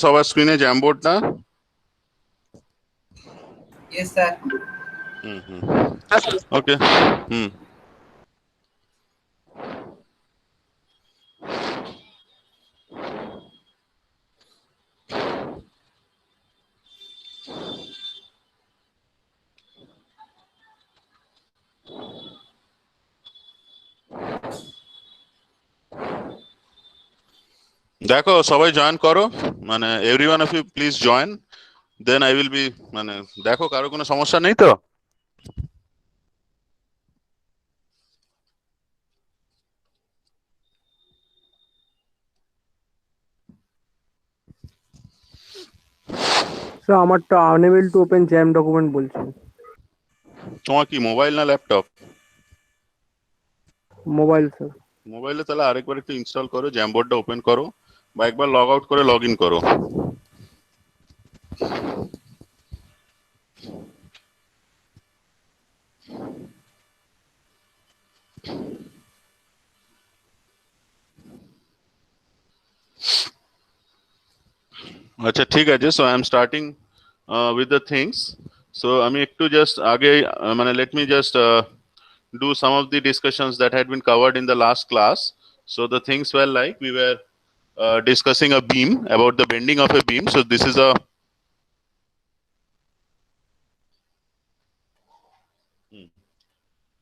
সবার স্ক্রিনে জ্যামবোর্ডটা? Yes, sir. ওকে। দেখো সবাই জয়েন করো, মানে everyone of you please join, then I will be, মানে দেখো কারো কোনো সমস্যা নেই তো? স্যার আমারটা unable to open jam document বলছে। তোমার কি মোবাইল না ল্যাপটপ? Mobile sir. মোবাইলে তাহলে আরেকবার একটু ইনস্টল করো, জ্যামবোর্ডটা ওপেন করো বা একবার লগ আউট করে লগ ইন করো। আচ্ছা ঠিক আছে, so I M starting with the things. So আমি একটু জাস্ট আগে মানে let me just do some of the discussions that had been covered in the last class. So the things were like we were discussing a beam, about the bending of a beam. So this is a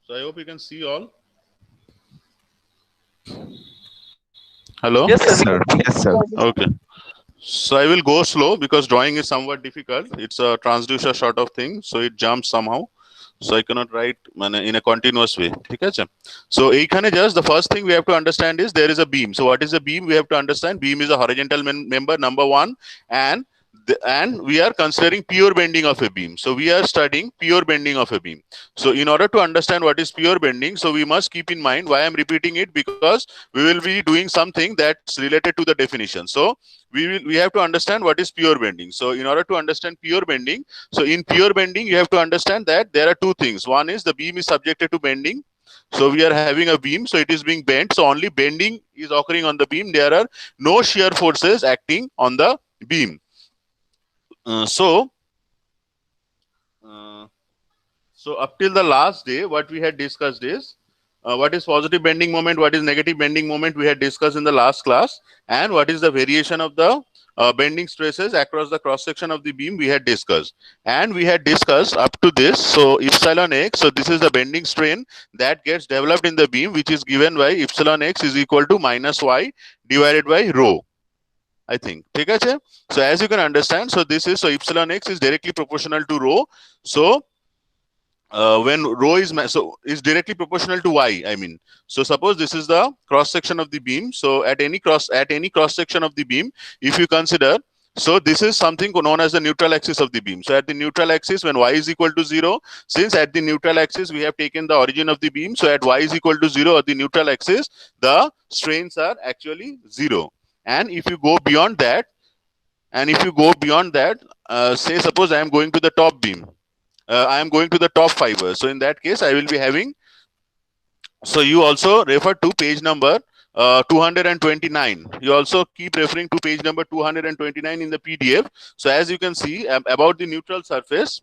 so I hope you can see all. Hello? Yes, sir. Yes, sir. Okay. So I will go slow because drawing is somewhat difficult. It's a transducer sort of thing, so it jumps somehow. So I cannot write in a continuous way. Okay? So just the first thing we have to understand is there is a beam. So what is a beam? We have to understand beam is a horizontal member, number one, and we are considering pure bending of a beam. So we are studying pure bending of a beam. So in order to understand what is pure bending, so we must keep in mind why I'm repeating it, because we will be doing something that's related to the definition. So we have to understand what is pure bending. So in order to understand pure bending, so in pure bending you have to understand that there are two things. One is the beam is subjected to bending. So we are having a beam, so it is being bent, so only bending is occurring on the beam. There are no shear forces acting on the beam. So up till the last day what we had discussed is what is positive bending moment, what is negative bending moment, we had discussed in the last class, and what is the variation of the bending stresses across the cross section of the beam we had discussed. And we had discussed up to this, so epsilon x, so this is the bending strain that gets developed in the beam, which is given by epsilon x is equal to minus y divided by rho, I think. Okay? So as you can understand, so this is, so epsilon x is directly proportional to rho. So when rho is directly proportional to y, I mean, so suppose this is the cross section of the beam. So at any cross section of the beam, if you consider, so this is something known as the neutral axis of the beam. So at the neutral axis, when y is equal to 0, since at the neutral axis we have taken the origin of the beam, so at y is equal to 0 at the neutral axis, the strains are actually 0. And if you go beyond that, say suppose I am going to the top beam, I am going to the top fiber. So in that case, I will be having, so you also refer to page number 229. You also keep referring to page number 229 in the PDF. So as you can see about the neutral surface.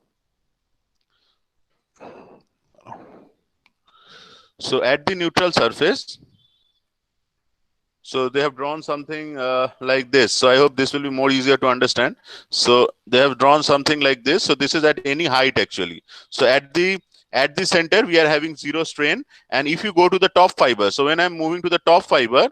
So at the neutral surface, so they have drawn something like this. So I hope this will be more easier to understand. So they have drawn something like this. So this is at any height actually. So at the center we are having 0 strain, and if you go to the top fiber, so when I'm moving to the top fiber,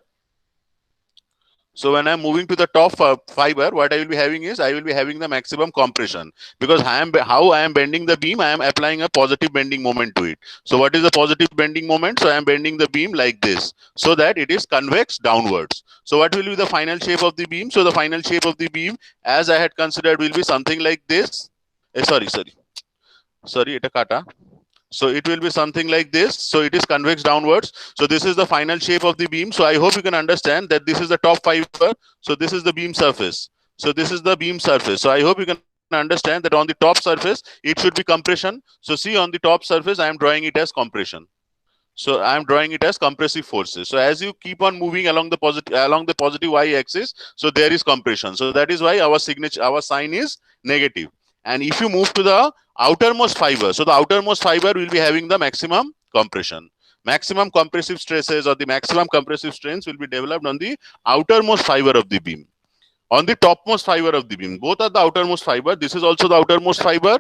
fiber, what I will be having is I will be having the maximum compression, because how I am bending the beam, I am applying a positive bending moment to it. So what is the positive bending moment? So I am bending the beam like this, so that it is convex downwards. So what will be the final shape of the beam? So the final shape of the beam, as I had considered, will be something like this. Sorry, eta kata. So it will be something like this. So it is convex downwards. So this is the final shape of the beam. So I hope you can understand that this is the top fiber. So this is the beam surface. So this is the beam surface. So I hope you can understand that on the top surface, it should be compression. So see, on the top surface, I am drawing it as compression. So I'm drawing it as compressive forces. So as you keep on moving along the positive y-axis, so there is compression. So that is why our sign is negative. And if you move to the outermost fiber, so the outermost fiber will be having the maximum compression. Maximum compressive stresses or the maximum compressive strains will be developed on the outermost fiber of the beam. On the topmost fiber of the beam, both are the outermost fiber. This is also the outermost fiber.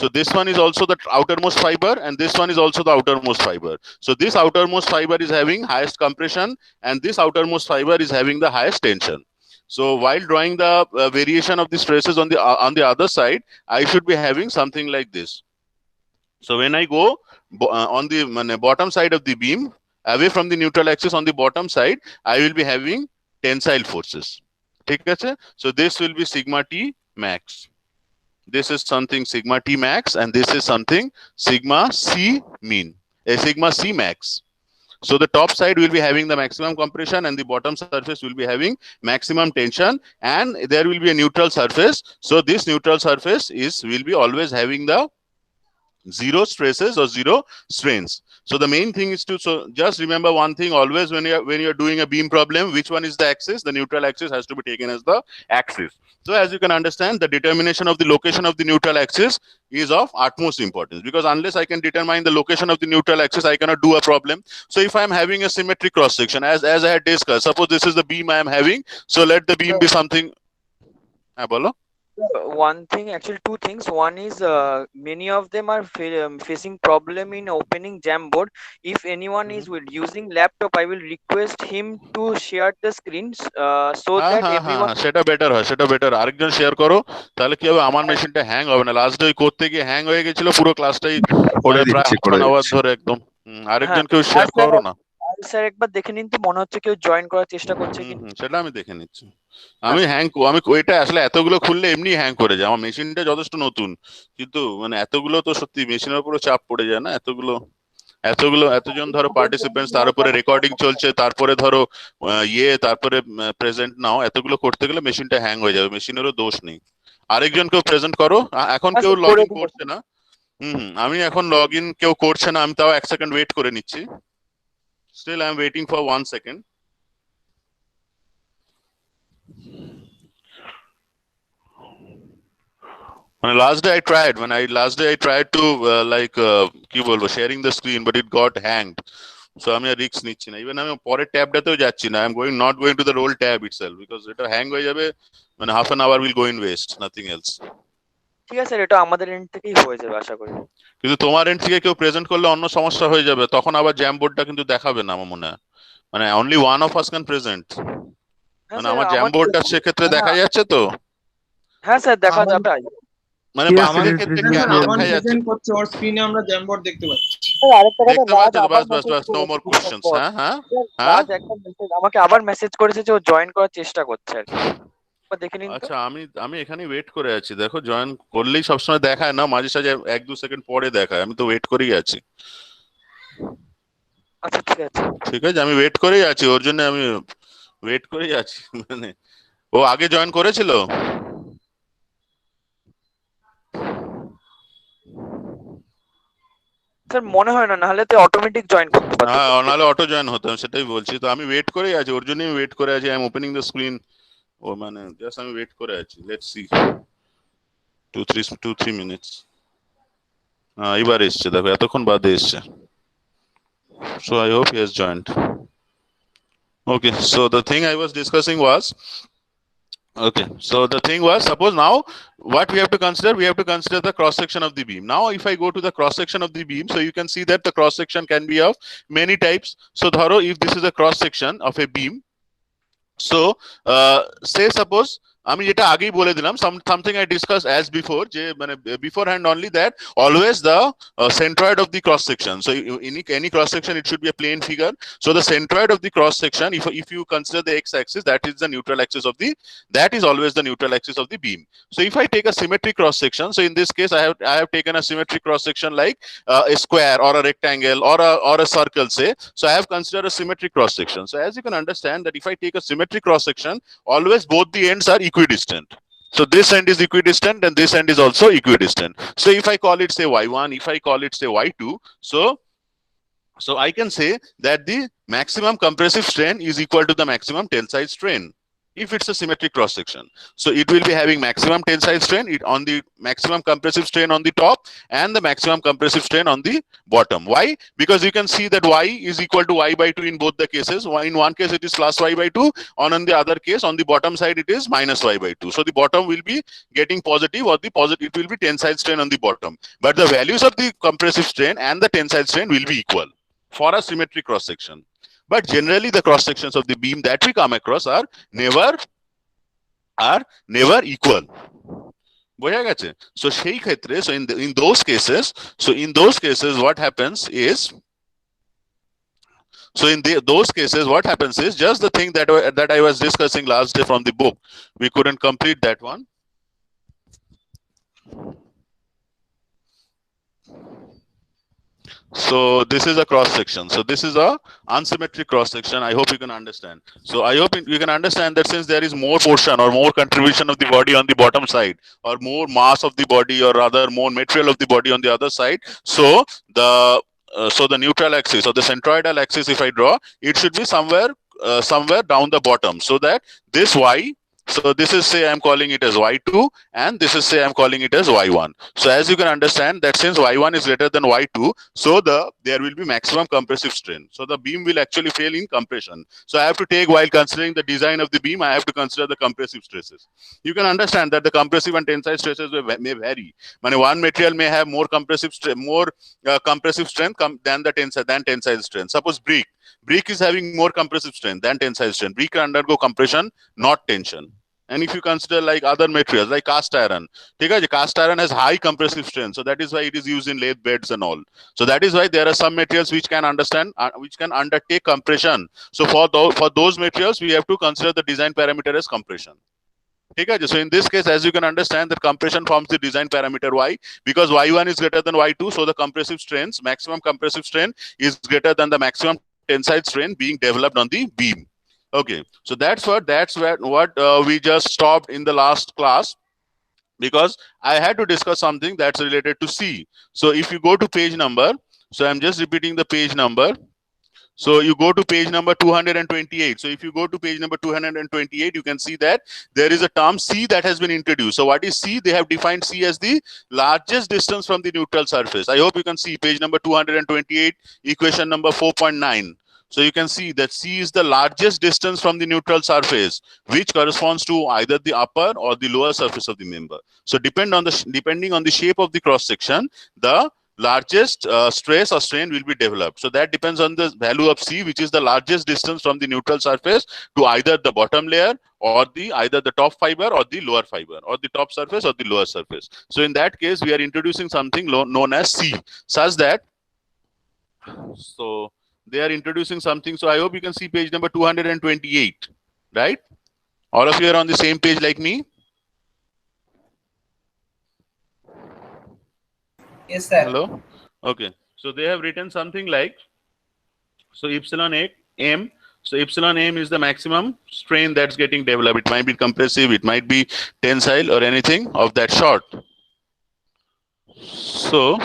So this one is also the outermost fiber, and this one is also the outermost fiber. So this outermost fiber is having highest compression, and this outermost fiber is having the highest tension. So while drawing the variation of the stresses on the other side, I should be having something like this. So when I go on the bottom side of the beam, away from the neutral axis on the bottom side, I will be having tensile forces. So this will be sigma T max. This is something sigma T max, and this is something sigma C mean, a sigma C max. So the top side will be having the maximum compression, and the bottom surface will be having maximum tension, and there will be a neutral surface. So this neutral surface will be always having the zero stresses or zero strains. So the main thing is to just remember one thing always when you're doing a beam problem, which one is the axis? The neutral axis has to be taken as the axis. So as you can understand, the determination of the location of the neutral axis is of utmost importance, because unless I can determine the location of the neutral axis, I cannot do a problem. So if I am having a symmetric cross section, as I had discussed, suppose this is the beam I am having, so let the beam be something. Bolo? One thing, actually two things. One is many of them are facing problem in opening Jamboard. If anyone is using laptop, I will request him to share the screens so that everyone. সেটা better হয়, সেটা better. আরেকজন share করো, তাহলে কি হবে, আমার মেশিনটা হ্যাং হবে না। লাস্ট ডে করতে গিয়ে হ্যাং হয়ে গেছিল, পুরো ক্লাসটাই প্রায় হাফ আওয়ার ধরে একদম। আরেকজন কেউ শেয়ার করো না। স্যার একবার দেখে নিন তো, মনে হচ্ছে কেউ জয়েন করার চেষ্টা করছে কি। সেটা আমি দেখে নিচ্ছি। আমি ওইটা আসলে এতগুলো খুললে এমনি হ্যাং করে যায়। আমার মেশিনটা যথেষ্ট নতুন, কিন্তু মানে এতগুলো তো সত্যি মেশিনের উপরে চাপ পড়ে যায় না। এতজন ধরো পার্টিসিপেন্টস, তার উপরে রেকর্ডিং চলছে, তারপরে ধরো তারপরে প্রেজেন্ট নাও, এতগুলো করতে গেলে মেশিনটা হ্যাং হয়ে যাবে। মেশিনেরও দোষ নেই। আরেকজন কেউ প্রেজেন্ট করো। এখন কেউ লগ ইন করছে না। আমি এখন লগ ইন কেউ করছে না, আমি তাও 1 সেকেন্ড ওয়েট করে নিচ্ছি। Still I am waiting for 1 second. Last day I tried to কি বলবো, sharing the screen, but it got hanged. So আমি আর রিস্ক নিচ্ছি না। ইভেন আমি পরের ট্যাবটাতেও যাচ্ছি না। I'm not going to the role tab itself, because এটা হ্যাং হয়ে যাবে, মানে half an hour will go in waste, nothing else. ঠিক আছে, এটা আমাদের এন্ড থেকেই হয়ে যাবে আশা করি। কিন্তু তোমার এন্ড থেকে কেউ প্রেজেন্ট করলে অন্য সমস্যা হয়ে যাবে, তখন আবার জ্যাম বোর্ডটা কিন্তু দেখাবে না আমার মনে হয়। মানে only one of us can present। মানে আমার জ্যাম বোর্ডটা সেক্ষেত্রে দেখা যাচ্ছে তো? হ্যাঁ স্যার, দেখা যাবে। মানে আমাদের ক্ষেত্রে কি দেখা যাচ্ছে? করছে ওর স্ক্রিনে আমরা জ্যাম বোর্ড দেখতে পাচ্ছি। আরেকটা কথা, বাস নো মোর কোশ্চেনস। হ্যাঁ রাজ একটা মেসেজ আমাকে আবার মেসেজ করেছে যে ও জয়েন করার চেষ্টা করছে আর কি। দেখে নিন। আচ্ছা, আমি এখানে ওয়েট করে আছি। দেখো, জয়েন করলেই সবসময় দেখায় না, মাঝে সাঝে 1-2 সেকেন্ড পরে দেখায়। আমি তো ওয়েট করেই আছি। আচ্ছা ঠিক আছে, ঠিক আছে, আমি ওয়েট করেই আছি, ওর জন্য আমি ওয়েট করেই আছি। মানে ও আগে জয়েন করেছিল। স্যার মনে হয় না, নাহলে তো অটোমেটিক জয়েন করতে পারতো। হ্যাঁ, নাহলে অটো জয়েন হতাম, সেটাই বলছি। তো আমি ওয়েট করেই আছি, ওর জন্যই ওয়েট করে আছি। I am opening the screen. ও মানে জাস্ট আমি ওয়েট করে আছি। Let's see 2-3 minutes. এবার এসছে, দেখো এতক্ষণ বাদে এসছে। So I hope he has joined. Okay, so the thing I was discussing was, suppose now what we have to consider the cross section of the beam. Now if I go to the cross section of the beam, so you can see that the cross section can be of many types. So dharo, if this is a cross section of a beam, so say suppose আমি যেটা আগেই বলে দিলাম, something I discussed as before, যে মানে beforehand only, that always the centroid of the cross section. So in any cross section it should be a plane figure. So the centroid of the cross section, if you consider the x axis, that is the neutral axis of the, that is always the neutral axis of the beam. So if I take a symmetric cross section, so in this case I have taken a symmetric cross section like a square or a rectangle or a circle, say. So I have considered a symmetric cross section. So as you can understand that if I take a symmetric cross section, always both the ends are equidistant. So this end is equidistant and this end is also equidistant. So if I call it say y1, if I call it say y2, so So I can say that the maximum compressive strain is equal to the maximum tensile strain if it's a symmetric cross section. So it will be having maximum tensile strain on the maximum compressive strain on the top and the maximum compressive strain on the bottom. Why? Because you can see that y is equal to y by 2 in both the cases. In one case it is plus y by 2, on the other case on the bottom side it is minus y by 2. So the bottom will be getting positive, or the positive, it will be tensile strain on the bottom. But the values of the compressive strain and the tensile strain will be equal for a symmetric cross section. But generally the cross sections of the beam that we come across are never equal. বোঝা গেছে? So সেই ক্ষেত্রে, so in those cases what happens is, so in those cases what happens is just the thing that I was discussing last day from the book. We couldn't complete that one. So this is a cross section. So this is a unsymmetric cross section. I hope you can understand. So I hope you can understand that since there is more portion or more contribution of the body on the bottom side, or more mass of the body, or rather more material of the body on the other side, so the neutral axis or the centroidal axis, if I draw, it should be somewhere down the bottom, so that this y, so this is, say I'm calling it as y2, and this is, say I'm calling it as y1. So as you can understand that since y1 is greater than y2, so there will be maximum compressive strain. So the beam will actually fail in compression. So I have to take, while considering the design of the beam, I have to consider the compressive stresses. You can understand that the compressive and tensile stresses may vary. One material may have more compressive strength than tensile strength. Suppose brick is having more compressive strength than tensile strength. Brick can undergo compression, not tension. And if you consider like other materials like cast iron, cast iron has high compressive strength, so that is why it is used in lathe beds and all. So that is why there are some materials which can undertake compression. So for those materials we have to consider the design parameter as compression. So in this case, as you can understand, that compression forms the design parameter y, because y1 is greater than y2, so the maximum compressive strain is greater than the maximum tensile strain being developed on the beam. Okay, so that's what we just stopped in the last class, because I had to discuss something that's related to C. So if you go to page number, so I'm just repeating the page number. So you go to page number 228. So if you go to page number 228, you can see that there is a term C that has been introduced. So what is C? They have defined C as the largest distance from the neutral surface. I hope you can see page number 228, equation number 4.9. So you can see that C is the largest distance from the neutral surface, which corresponds to either the upper or the lower surface of the member. So depending on the shape of the cross section, the largest stress or strain will be developed. So that depends on the value of C, which is the largest distance from the neutral surface to either the bottom layer or either the top fiber or the lower fiber, or the top surface or the lower surface. So in that case, we are introducing something known as C, such that, so they are introducing something. So I hope you can see page number 228, right? All of you are on the same page like me? Yes, sir. Hello? Okay. So they have written something like, so epsilon m. So epsilon m is the maximum strain that's getting developed. It might be compressive, it might be tensile, or anything of that sort. So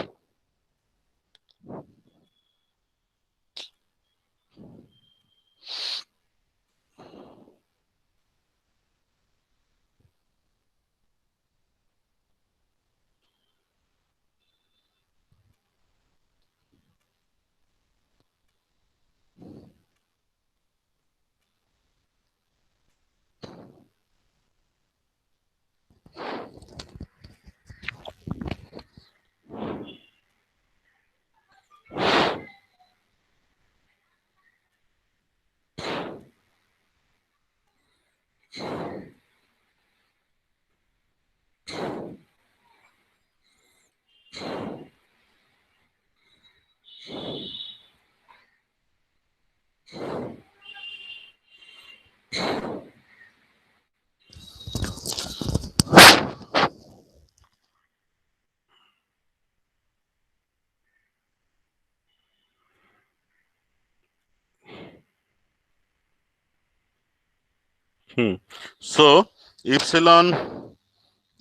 So epsilon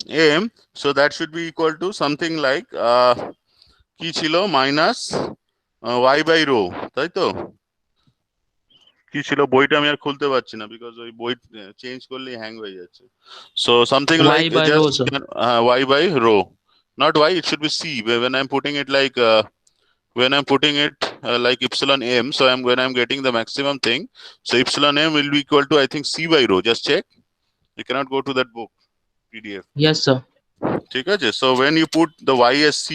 m, so that should be equal to something like কি ছিল minus y by rho, তাই তো? কি ছিল বইটা আমি আর খুলতে পারছি না বিকজ ওই বই চেঞ্জ করলেই হ্যাং হয়ে যাচ্ছে। So something Y like by rho, just sir. y by rho, not y, it should be c. When I'm putting it like when I'm putting it like epsilon m, so when I'm getting the maximum thing, so epsilon m will be equal to I think c by rho. Just check. You cannot go to that book PDF. Yes, sir. ঠিক আছে? So when you put the y as c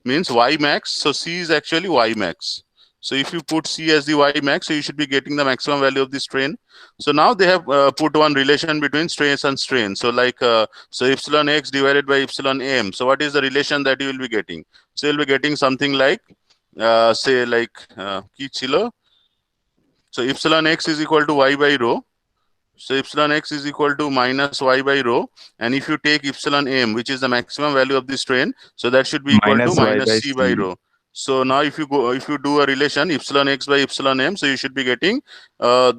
means y max, so c is actually y max. So if you put c as the y max, so you should be getting the maximum value of the strain. So now they have put one relation between stress and strain. So like so epsilon x divided by epsilon m. So what is the relation that you will be getting? So you'll be getting something like say like কি ছিল? So epsilon x is equal to y by rho. So epsilon x is equal to minus y by rho, and if you take epsilon m, which is the maximum value of the strain, so that should be equal to Minus y minus by c by c. rho. So now if you do a relation epsilon x by epsilon m, so you should be getting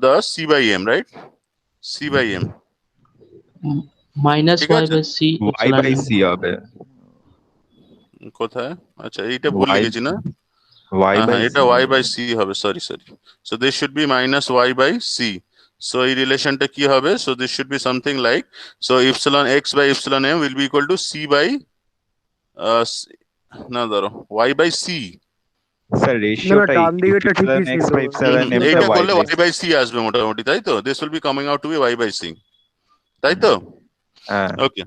the c by m, right? C by m. Minus ঠিক y আছে? by c y epsilon by m. c হবে। কোথায়? আচ্ছা এইটা ভুল Y- লিখেছি না? y by c এটা y by c হবে, sorry. So this should be minus y by c. So এই রিলেশনটা কি হবে? So this should be something like, so epsilon x by epsilon m will be equal to c by না ধরো y by c. Sir রেশিওটা ডান দিকেরটা epsilon ঠিকই x ছিল। by epsilon m এইটা টা y করলে by y by c আসবে মোটামুটি, তাই তো? This will be coming out to be y by c, তাই তো? হ্যাঁ। Okay,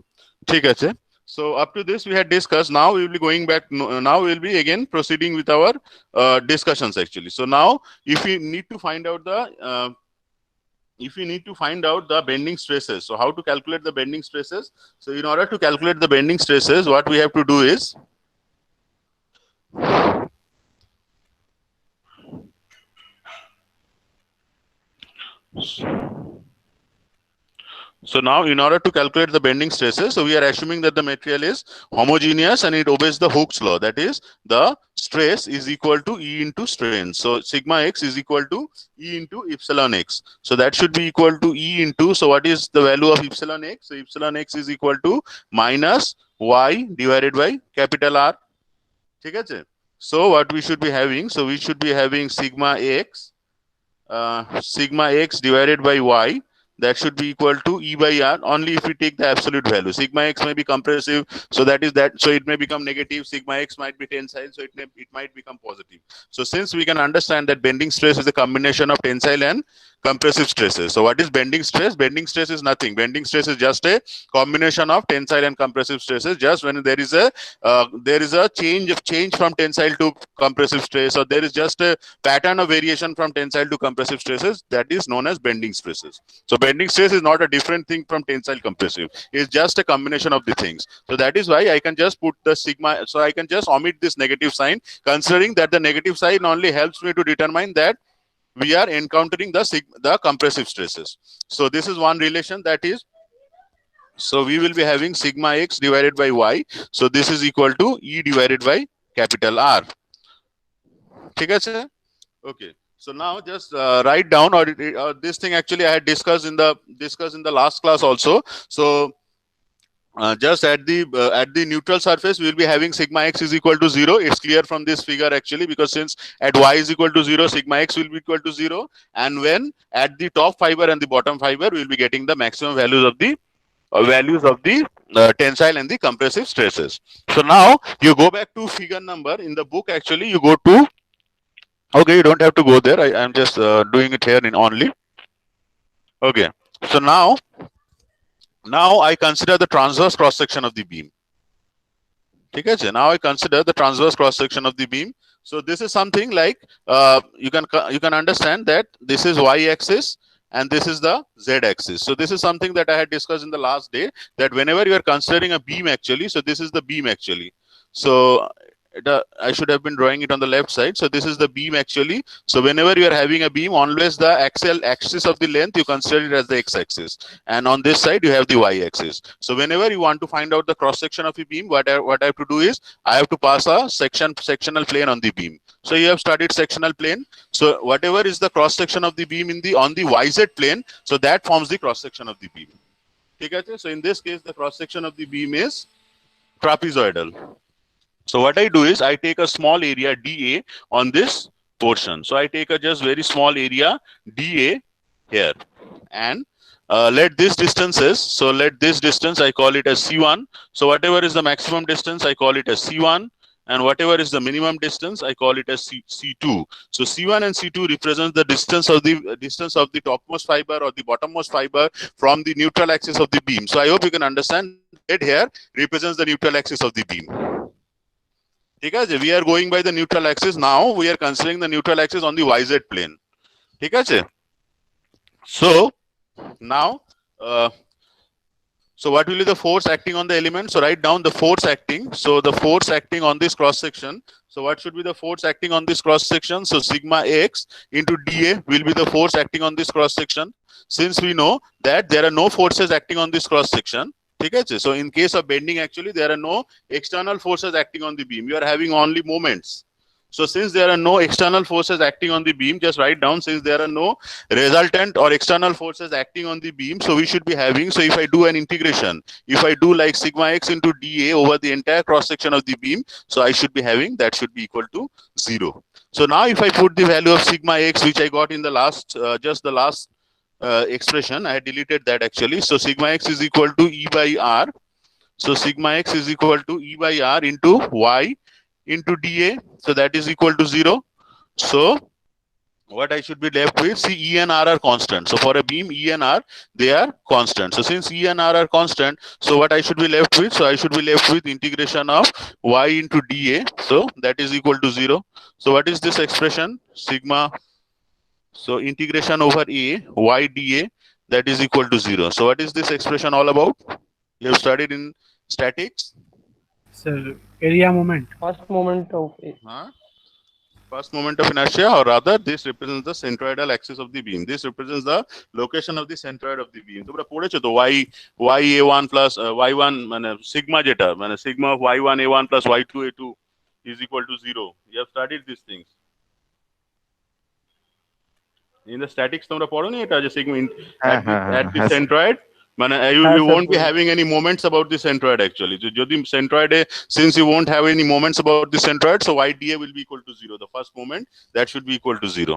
ঠিক আছে. So up to this we had discussed. Now we will be going back. Now we will be again proceeding with our discussions actually. So now if we need to find out the bending stresses, so how to calculate the bending stresses? So in order to calculate the bending stresses, what we have to do is so now in order to calculate the bending stresses, so we are assuming that the material is homogeneous and it obeys the Hooke's law. That is, the stress is equal to E into strain. So sigma x is equal to E into epsilon x. So that should be equal to E into, so what is the value of epsilon x? So epsilon x is equal to minus y divided by capital R. ঠিক আছে? So what we should be having, so we should be having sigma x divided by y, that should be equal to E by R only if we take the absolute value. Sigma x may be compressive, so that is that, so it may become negative. Sigma x might be tensile, so it might become positive. So since we can understand that bending stress is a combination of tensile and compressive stresses. So what is bending stress? Bending stress is nothing. Bending stress is just a combination of tensile and compressive stresses. Just when there is a change from tensile to compressive stress, or there is just a pattern of variation from tensile to compressive stresses, that is known as bending stresses. So bending stress is not a different thing from tensile compressive. It's just a combination of the things. So that is why I can just put the sigma, so I can just omit this negative sign, considering that the negative sign only helps me to determine that we are encountering the compressive stresses. So this is one relation, that is, so we will be having sigma x divided by y. So this is equal to E divided by capital R. ঠিক আছে? Okay. So now just write down, or this thing actually I had discussed in the last class also. So just at the neutral surface, we will be having sigma x is equal to 0. It's clear from this figure actually, because since at y is equal to 0, sigma x will be equal to 0. And when at the top fiber and the bottom fiber, we will be getting the maximum values of the tensile and the compressive stresses. So now you go back to figure number in the book. Actually, you go to, okay, you don't have to go there. I am just doing it here in only. Okay. So now I consider the transverse cross section of the beam. ঠিক আছে? Now I consider the transverse cross section of the beam. So this is something like you can understand that this is y axis and this is the z axis. So this is something that I had discussed in the last day, that whenever you are considering a beam actually, so this is the beam actually. So I should have been drawing it on the left side. So this is the beam actually. So whenever you are having a beam, always the axis of the length, you consider it as the x-axis, and on this side you have the y-axis. So whenever you want to find out the cross section of a beam, what I have to do is I have to pass a sectional plane on the beam. So you have studied sectional plane. So whatever is the cross section of the beam on the yz plane, so that forms the cross section of the beam. Okay? So in this case, the cross section of the beam is trapezoidal. So what I do is I take a small area dA on this portion. So I take a just very small area dA here, and let this distances. So let this distance I call it as C1. So whatever is the maximum distance I call it as C1, and whatever is the minimum distance I call it as C2. So C1 and C2 represents the distance of the topmost fiber or the bottommost fiber from the neutral axis of the beam. So I hope you can understand that here represents the neutral axis of the beam. Okay, we are going by the neutral axis. Now we are considering the neutral axis on the YZ plane. Okay, so now so what will be the force acting on the element? So write down the force acting. So the force acting on this cross section. So what should be the force acting on this cross section? So sigma x into dA will be the force acting on this cross section. Since we know that there are no forces acting on this cross section. Okay, so in case of bending, actually there are no external forces acting on the beam. You are having only moments. So since there are no external forces acting on the beam, just write down, since there are no resultant or external forces acting on the beam, so we should be having, so if I do an integration, if I do like sigma x into dA over the entire cross section of the beam, so I should be having, that should be equal to 0. So now if I put the value of sigma x, which I got in the last, just the last expression, I had deleted that actually. So sigma x is equal to E by R. So sigma x is equal to E by R into Y into dA, so that is equal to 0. So what I should be left with, see, E and R are constant. So for a beam, E and R, they are constant. So since E and R are constant, so what I should be left with, so I should be left with integration of Y into dA, so that is equal to 0. So what is this expression? Sigma, so integration over A, Y dA, that is equal to 0. So what is this expression all about? You have studied in statics. Sir, area moment. First moment of First moment of inertia, or rather this represents the centroidal axis of the beam. This represents the location of the centroid of the beam. তোমরা পড়েছো তো y1 plus y1 মানে sigma যেটা মানে sigma of y1 a1 plus y2 a2 is equal to 0. You have studied these things. In the statics তোমরা পড়োনি এটা যে sigma at the centroid মানে you won't be having any moments about the centroid actually. যদি centroid since you won't have any moments about the centroid, so y dA will be equal to 0. The first moment that should be equal to 0.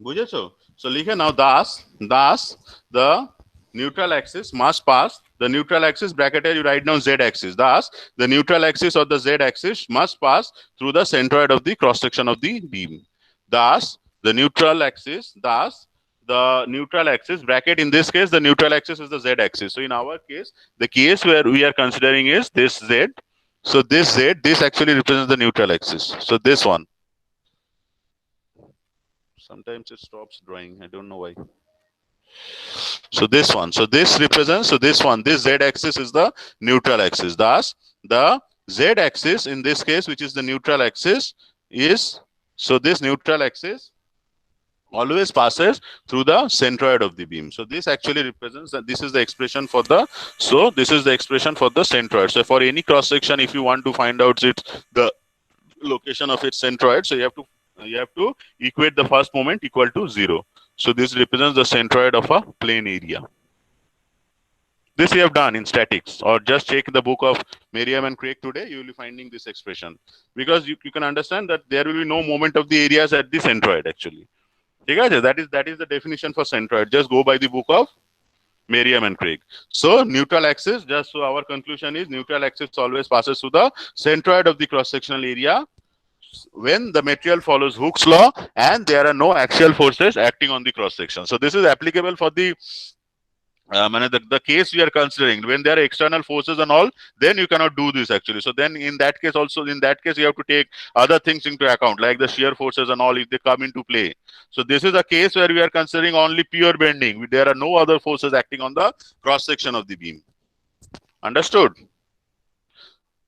বুঝেছো? So লিখে নাও thus the neutral axis must pass, the neutral axis bracket you write down z axis. Thus the neutral axis or the z axis must pass through the centroid of the cross section of the beam. Thus the neutral axis bracket, in this case the neutral axis is the z axis. So in our case, the case where we are considering is this z. So this z, this actually represents the neutral axis. So this one, sometimes it stops drawing, I don't know why. So this one, so this represents, so this one, this z axis is the neutral axis. Thus the z axis in this case, which is the neutral axis, is, so this neutral axis always passes through the centroid of the beam. So this actually represents that this is the expression for the, so this is the expression for the centroid. So for any cross section, if you want to find out the location of its centroid, so you have to equate the first moment equal to 0. So this represents the centroid of a plane area. This we have done in statics, or just check the book of Merriam and Craig today, you will be finding this expression, because you can understand that there will be no moment of the areas at the centroid actually. That is the definition for centroid. Just go by the book of Merriam and Craig. So neutral axis, just so our conclusion is neutral axis always passes through the centroid of the cross-sectional area when the material follows Hooke's law and there are no axial forces acting on the cross-section. So this is applicable for the the case we are considering when there are external forces and all, then you cannot do this actually. So then in that case also, in that case you have to take other things into account, like the shear forces and all, if they come into play. So this is a case where we are considering only pure bending. There are no other forces acting on the cross section of the beam. Understood?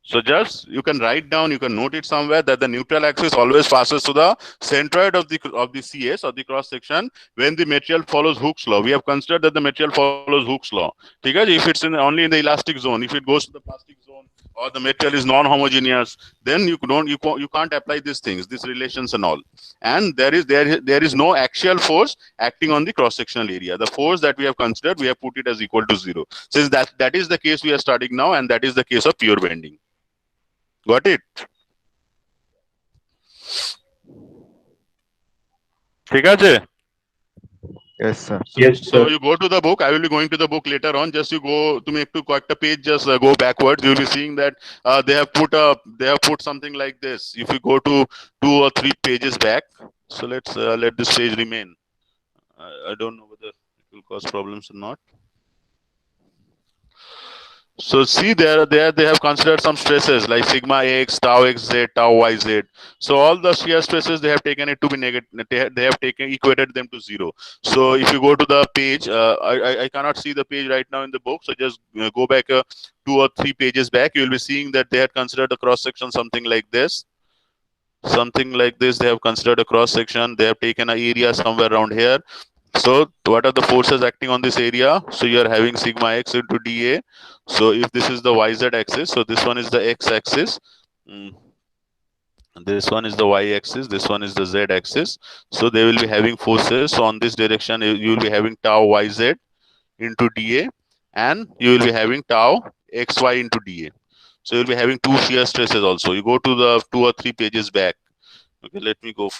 So just you can write down, you can note it somewhere, that the neutral axis always passes to the centroid of the CS or the cross section when the material follows Hooke's law. We have considered that the material follows Hooke's law. If it's only in the elastic zone, if it goes to the plastic zone or the material is non-homogeneous, then you can't apply these things, these relations and all. And there is no axial force acting on the cross sectional area. The force that we have considered, we have put it as equal to 0. Since that is the case we are studying now, and that is the case of pure bending. Got it? ঠিক আছে? Yes, sir. So you go to the book. I will be going to the book later on. Just you go to me to a page. Just go backwards. You'll be seeing that they have put something like this. If you go to 2 or 3 pages back. So let's let this page remain. I don't know whether it will cause problems or not. So see there they have considered some stresses like sigma x, tau xz, tau yz. So all the shear stresses they have taken it to be negative. They have taken equated them to 0. So if you go to the page, I cannot see the page right now in the book. So just go back 2 or 3 pages back. You will be seeing that they had considered a cross section something like this. Something like this. They have considered a cross section. They have taken an area somewhere around here. So what are the forces acting on this area? So you are having sigma x into dA. So if this is the yz axis, so this one is the x axis. This one is the y axis. This one is the z axis. So they will be having forces. So on this direction, you will be having tau yz into dA, and you will be having tau xy into dA. So you'll be having 2 shear stresses also. You go to the 2 or 3 pages back. Okay, let me go.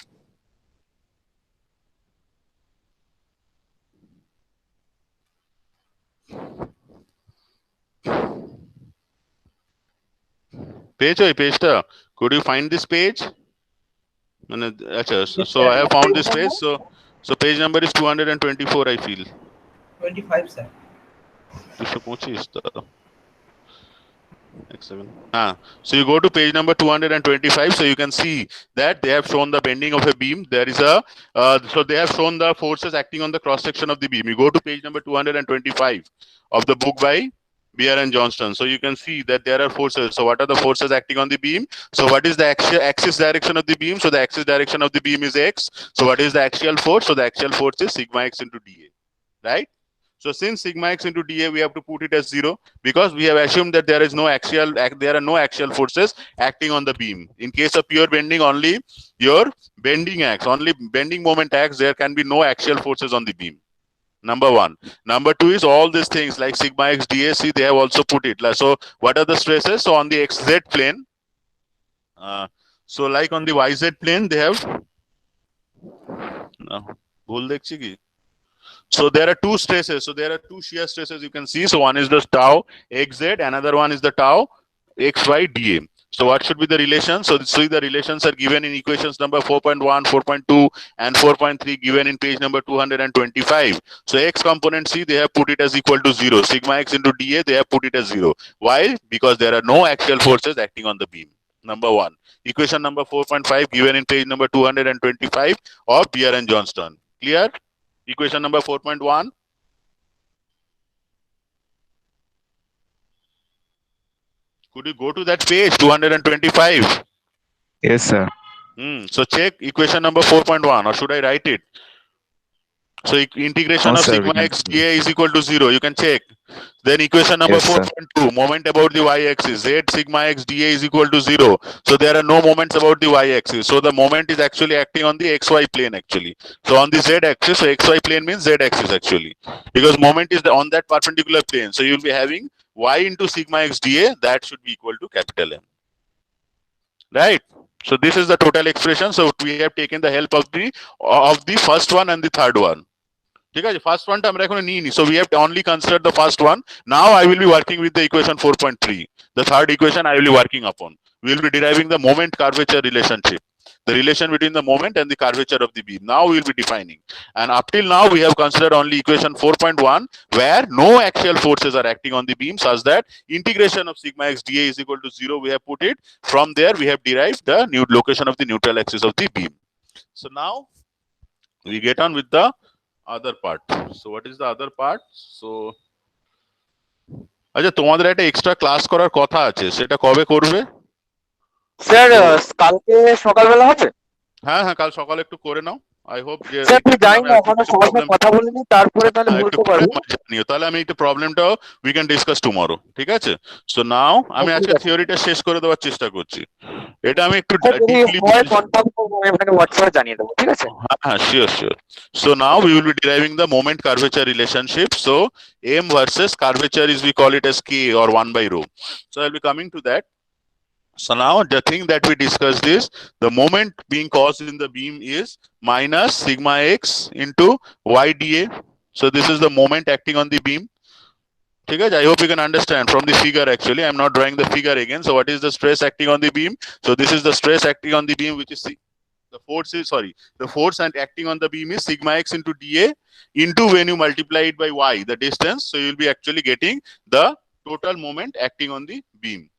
Page ta. Could you find this page? So I have found this page. So page number is 224, I feel. 25, sir. 225. X7. So you go to page number 225. So you can see that they have shown the bending of a beam. There is a so they have shown the forces acting on the cross section of the beam. You go to page number 225 of the book by Beer and Johnston. So you can see that there are forces. So what are the forces acting on the beam? So what is the axis direction of the beam? So the axis direction of the beam is x. So what is the axial force? So the axial force is sigma x into dA, right? So since sigma x into dA, we have to put it as 0 because we have assumed that there are no axial forces acting on the beam. In case of pure bending, only your bending acts, only bending moment acts. There can be no axial forces on the beam. Number 1. Number 2 is all these things like sigma x dA. See, they have also put it. So what are the stresses? So on the xz plane, so like on the yz plane, they have so there are 2 stresses. So there are 2 shear stresses you can see. So one is the tau xz, another one is the tau xy dA. So what should be the relation? So the relations are given in equations number 4.1, 4.2 and 4.3 given in page number 225. So x component C, they have put it as equal to 0. Sigma x into dA, they have put it as 0. Why? Because there are no axial forces acting on the beam. Number 1. Equation number 4.5 given in page number 225 of Beer and Johnston. Clear? Equation number 4.1. Could you go to that page 225? Yes, sir. So check equation number 4.1, or should I write it? So integration No, of sir, sigma we can x dA is equal to 0. You can check. Then equation number Yes, sir. 4.2, moment about the y-axis. Z sigma x dA is equal to 0. So there are no moments about the y-axis. So the moment is actually acting on the xy plane actually. So on the z-axis, so xy plane means z-axis actually. Because moment is on that perpendicular plane. So you will be having y into sigma x dA, that should be equal to capital M. Right? So this is the total expression. So we have taken the help of the first one and the third one. Okay, first one time so we have to only consider the first one. Now I will be working with the equation 4.3. The third equation I will be working upon. We will be deriving the moment curvature relationship. The relation between the moment and the curvature of the beam. Now we will be defining. And up till now we have considered only equation 4.1 where no axial forces are acting on the beam such that integration of sigma x dA is equal to 0. We have put it. From there we have derived the new location of the neutral axis of the beam. So now we get on with the other part. So what is the other part? So আচ্ছা তোমাদের একটা extra class করার কথা আছে, সেটা কবে করবে? Sir কালকে সকালবেলা হবে? হ্যাঁ কাল সকালে একটু করে নাও। আই হোপ যে স্যার তুই জানি না ওখানে সবার সাথে কথা বলে নি, তারপরে তাহলে বলতে পারবো। জানিও তাহলে আমি একটু প্রবলেমটাও উই ক্যান ডিসকাস টুমরো, ঠিক আছে? সো নাও আমি আজকে থিওরিটা শেষ করে দেওয়ার চেষ্টা করছি। এটা আমি একটু ডিপলি কনফার্ম করব, আমি আপনাকে হোয়াটসঅ্যাপে জানিয়ে দেব, ঠিক আছে? হ্যাঁ sure. So now we will be deriving the moment curvature relationship. So M versus curvature is, we call it as K or 1 by rho. So I'll be coming to that. So now the thing that we discussed is the moment being caused in the beam is minus sigma x into y dA. So this is the moment acting on the beam. Okay, I hope you can understand from the figure. Actually, I'm not drawing the figure again. So what is the stress acting on the beam? So this is the stress acting on the beam, which is the force is, sorry, the force and acting on the beam is sigma x into dA into when you multiply it by y, the distance. So you'll be actually getting the total moment acting on the beam.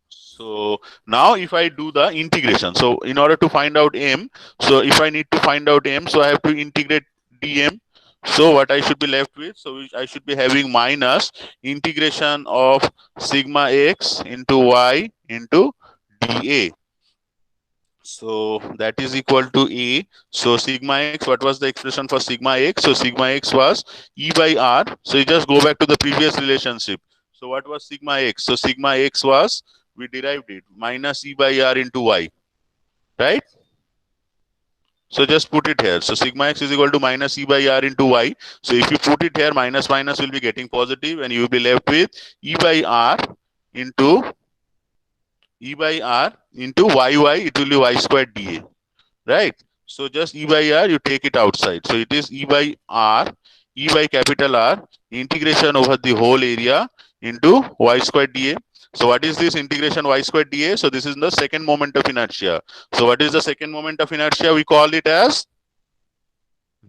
So now if I do the integration, so in order to find out m, so if I need to find out m, so I have to integrate dm. So what I should be left with, so I should be having minus integration of sigma x into y into dA. So that is equal to a. So sigma x, what was the expression for sigma x? So sigma x was e by r. So you just go back to the previous relationship. So what was sigma x? So sigma x was, we derived it, minus e by r into y, right? So just put it here. So sigma x is equal to minus e by r into y. So if you put it here, minus minus will be getting positive, and you will be left with e by r into yy, it will be y squared dA, right? So just e by r, you take it outside. So it is e by r, e by capital R, integration over the whole area into y squared dA. So what is this integration y squared dA? So this is the second moment of inertia. So what is the second moment of inertia? We call it as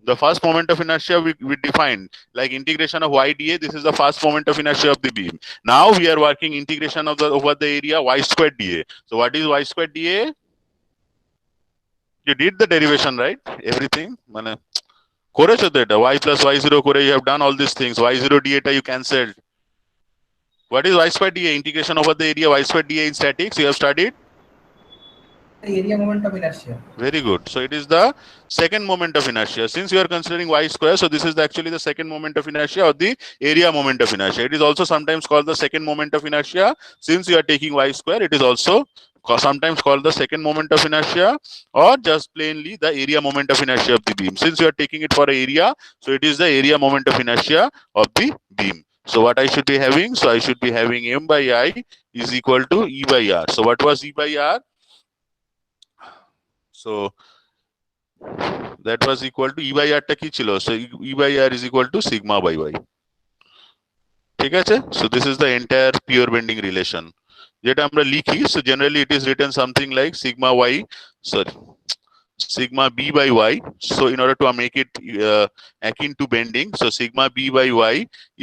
the first moment of inertia. We defined like integration of y dA. This is the first moment of inertia of the beam. Now we are working integration of the over the area y squared dA. So what is y squared dA? You did the derivation, right? Everything. করেছো তো এটা, y plus y0 করে you have done all these things. y0 dA টা you cancelled. What is y squared dA? Integration over the area y squared dA in statics. You have studied. The area moment of inertia. Very good. So it is the second moment of inertia. Since you are considering y square, so this is actually the second moment of inertia or the area moment of inertia. It is also sometimes called the second moment of inertia. Since you are taking y square, it is also sometimes called the second moment of inertia, or just plainly the area moment of inertia of the beam. Since you are taking it for area, so it is the area moment of inertia of the beam. So what I should be having? So I should be having m by I is equal to e by r. So what was e by r? So that was equal to e by r টা কি ছিল? So e by r is equal to sigma by y. ঠিক আছে? So this is the entire pure bending relation. যেটা আমরা লিখি, so generally it is written something like sigma b by y. So in order to make it akin to bending, so sigma b by y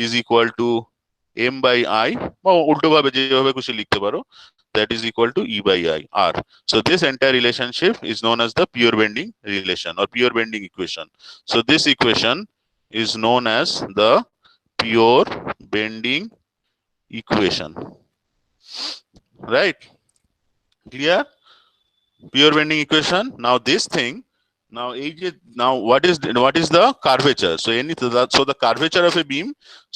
is equal to m by I, বা উল্টো ভাবে যেভাবে খুশি লিখতে পারো, that is equal to e by I r. So this entire relationship is known as the pure bending relation or pure bending equation. So this equation is known as the pure bending equation, right? Clear? Pure bending equation. Now this thing, now what is the curvature? So so the curvature of a beam,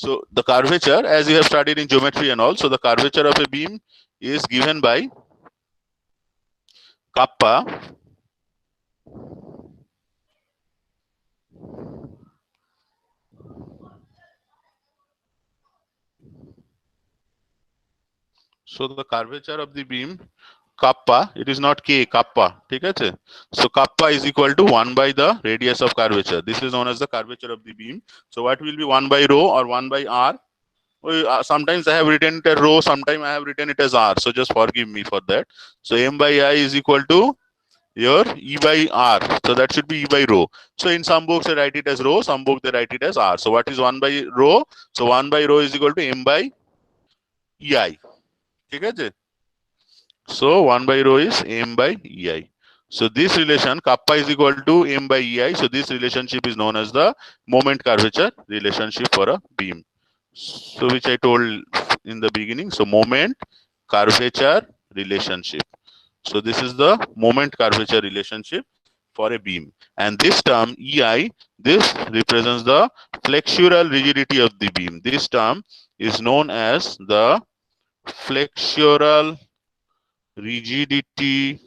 so the curvature, as you have studied in geometry and all, so the curvature of a beam is given by kappa so the curvature of the beam, kappa, it is not k, kappa, ঠিক আছে? So kappa is equal to 1 by the radius of curvature. This is known as the curvature of the beam. So what will be 1 by rho or 1 by r? Sometimes I have written it as rho, sometimes I have written it as r. So just forgive me for that. So m by I is equal to your e by r. So that should be e by rho. So in some books they write it as rho, some books they write it as r. So what is 1 by rho? So 1 by rho is equal to m by ei. ঠিক আছে? So 1 by rho is m by ei. So this relation kappa is equal to m by ei. So this relationship is known as the moment curvature relationship for a beam. So which I told in the beginning. So moment curvature relationship. So this is the moment curvature relationship for a beam. And this term ei, this represents the flexural rigidity of the beam. This term is known as the flexural rigidity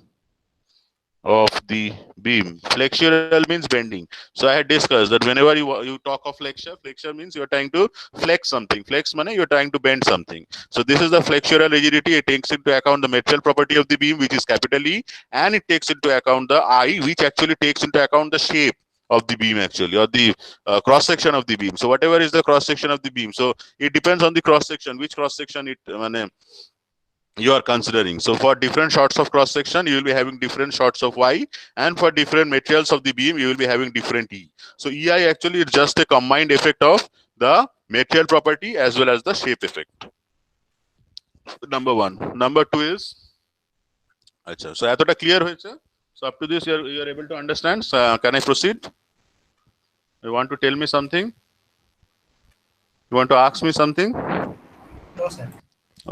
of the beam. Flexural means bending. So I had discussed that whenever you talk of flexure, flexure means you're trying to flex something. Flex means you're trying to bend something. So this is the flexural rigidity. It takes into account the material property of the beam, which is capital E, and it takes into account the I, which actually takes into account the shape of the beam actually, or the cross section of the beam. So whatever is the cross section of the beam, so it depends on the cross section, which cross section you are considering. So for different shots of cross section, you will be having different shots of Y, and for different materials of the beam, you will be having different E. So EI actually is just a combined effect of the material property as well as the shape effect. Number one. Number two is, acha, so এতটা clear হয়েছে? So up to this you are able to understand. Can I proceed? You want to tell me something? You want to ask me something? No, sir.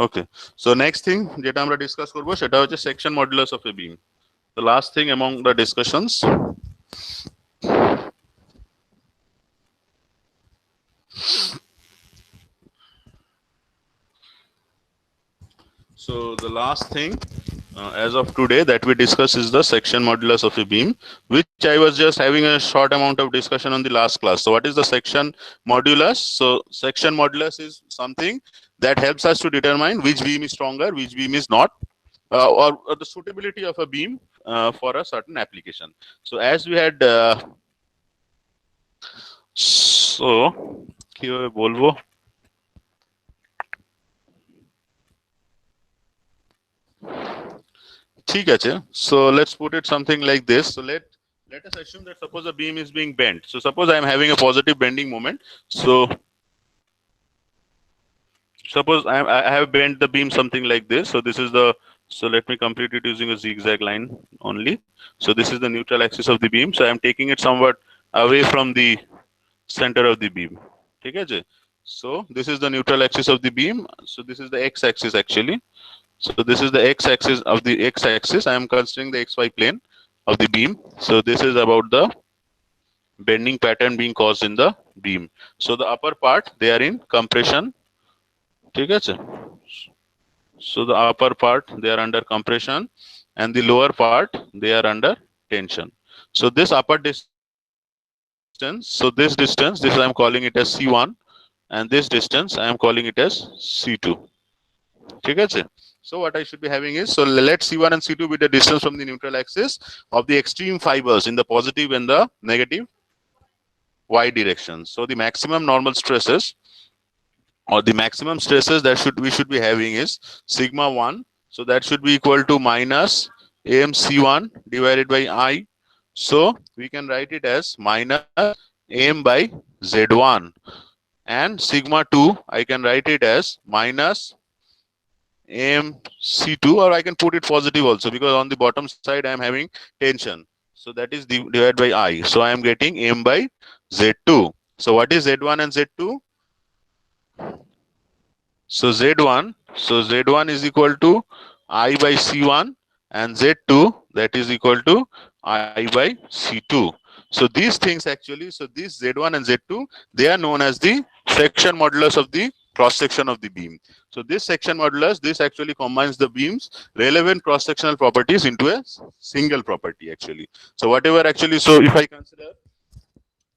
Okay. So next thing যেটা আমরা discuss করব সেটা হচ্ছে section modulus of a beam. The last thing among the discussions. So the last thing as of today that we discuss is the section modulus of a beam, which I was just having a short amount of discussion on the last class. So what is the section modulus? So section modulus is something that helps us to determine which beam is stronger, which beam is not, or the suitability of a beam for a certain application. So as we had so কিভাবে বলবো, ঠিক আছে, so let's put it something like this. So let us assume that suppose a beam is being bent. So suppose I am having a positive bending moment. So suppose I have bent the beam something like this. So this is the, so let me complete it using a zigzag line only. So this is the neutral axis of the beam. So I am taking it somewhat away from the center of the beam. ঠিক আছে? So this is the neutral axis of the beam. So this is the x axis actually. So this is the x-axis of the x-axis. I am considering the xy plane of the beam. So this is about the bending pattern being caused in the beam. So the upper part, they are in compression. ঠিক আছে? So the upper part, they are under compression, and the lower part, they are under tension. So this upper distance, so this distance, this I am calling it as C1, and this distance I am calling it as C2. ঠিক আছে? So what I should be having is, so let C1 and C2 be the distance from the neutral axis of the extreme fibers in the positive and the negative Y directions. So the maximum normal stresses, or the maximum stresses that we should be having is sigma 1. So that should be equal to minus mc1 divided by I. So we can write it as minus m by z1, and sigma 2 I can write it as minus mc2, or I can put it positive also, because on the bottom side I am having tension. So that is divided by I. So I am getting m by z2. So what is z1 and z2? So Z1 is equal to I by C1, and Z2 that is equal to I by C2. So these things actually, so these Z1 and Z2, they are known as the section modulus of the cross section of the beam. So this section modulus, this actually combines the beam's relevant cross sectional properties into a single property actually. So whatever actually, so if I consider,